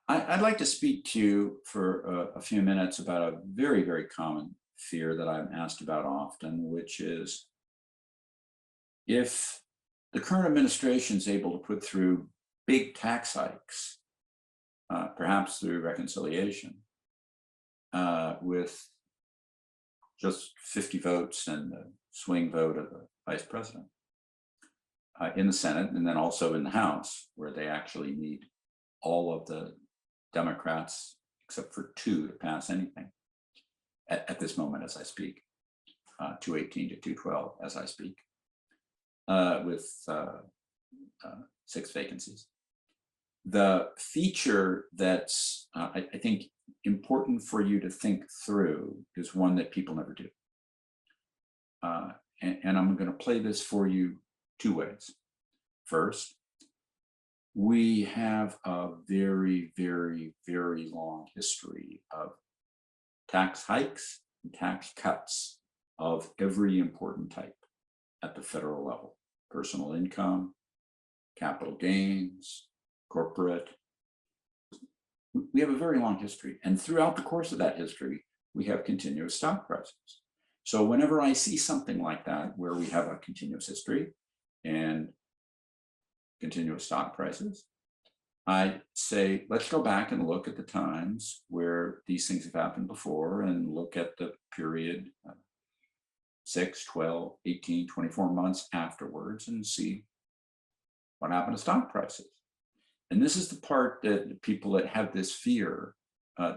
I'd like to speak to you for a few minutes about a very, very common fear that I'm asked about often, which is if the current administration is able to put through big tax hikes, perhaps through reconciliation, with just 50 votes and the swing vote of the vice president in the Senate, and then also in the House, where they actually need all of the Democrats, except for two, to pass anything at this moment as I speak, 218 to 212 as I speak, with 6 vacancies. The feature that's, I think, important for you to think through is one that people never do. And I'm going to play this for you 2 ways. First, we have a very, very, very long history of tax hikes and tax cuts of every important type at the federal level: personal income, capital gains, corporate. We have a very long history. And throughout the course of that history, we have continuous stock prices. So whenever I see something like that, where we have a continuous history and continuous stock prices, I say, let's go back and look at the times where these things have happened before and look at the period 6, 12, 18, 24 months afterwards and see what happened to stock prices. And this is the part that people that have this fear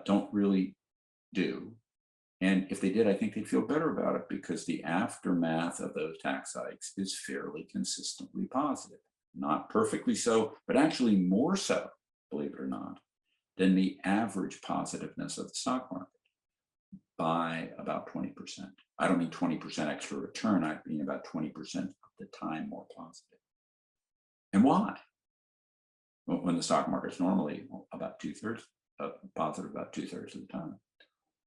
don't really do. And if they did, I think they'd feel better about it, because the aftermath of those tax hikes is fairly consistently positive. Not perfectly so, but actually more so, believe it or not, than the average positiveness of the stock market by about 20%. I don't mean 20% extra return, I mean about 20% of the time more positive. And why? When the stock market's normally about 2/3 positive about 2/3 of the time.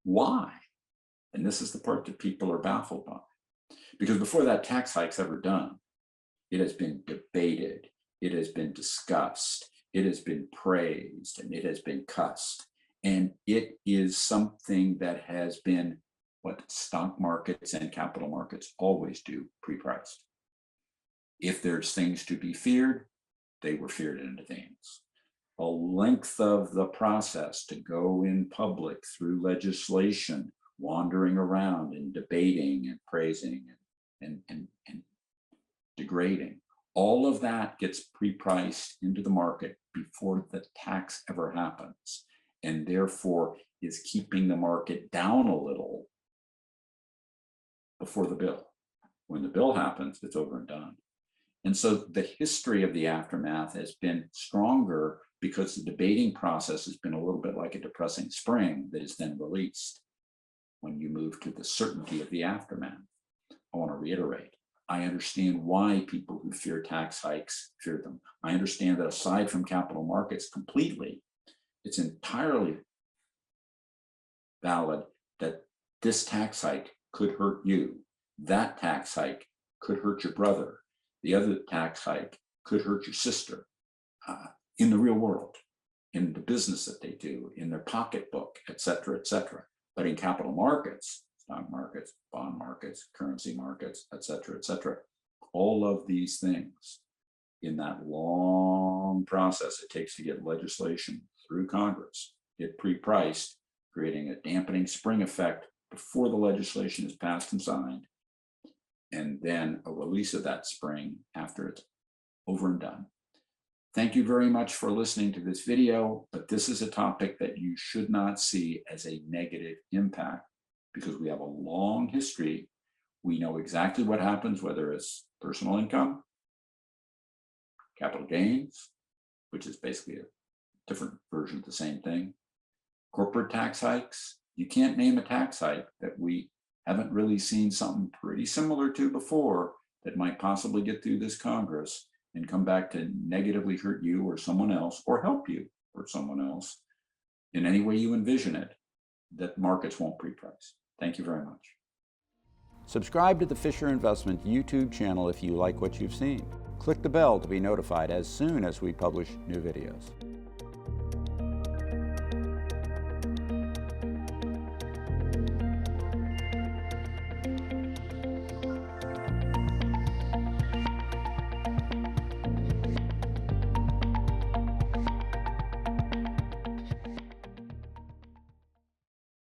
Why? And this is the part that people are baffled by. Because before that tax hike's ever done, it has been debated, it has been discussed, it has been praised, and it has been cussed. And it is something that has been what stock markets and capital markets always do: pre-priced. If there's things to be feared, they were feared in advance. The length of the process to go in public through legislation, wandering around and debating and praising and degrading, all of that gets pre-priced into the market before the tax ever happens, and therefore is keeping the market down a little before the bill. When the bill happens, it's over and done. And so the history of the aftermath has been stronger because the debating process has been a little bit like a depressing spring that is then released when you move to the certainty of the aftermath. I want to reiterate, I understand why people who fear tax hikes fear them. I understand that aside from capital markets completely, it's entirely valid that this tax hike could hurt you. That tax hike could hurt your brother. The other tax hike could hurt your sister in the real world, in the business that they do, in their pocketbook, et cetera, et cetera. But in capital markets, stock markets, bond markets, currency markets, et cetera, all of these things, in that long process it takes to get legislation through Congress, get pre-priced, creating a dampening spring effect before the legislation is passed and signed, and then a release of that spring after it's over and done. Thank you very much for listening to this video, but this is a topic that you should not see as a negative impact, because we have a long history. We know exactly what happens, whether it's personal income, capital gains, which is basically a different version of the same thing, corporate tax hikes. You can't name a tax hike that we haven't really seen something pretty similar to before that might possibly get through this Congress and come back to negatively hurt you or someone else, or help you or someone else in any way you envision it, that markets won't pre-price. Thank you very much. Subscribe to the Fisher Investment YouTube channel if you like what you've seen. Click the bell to be notified as soon as we publish new videos.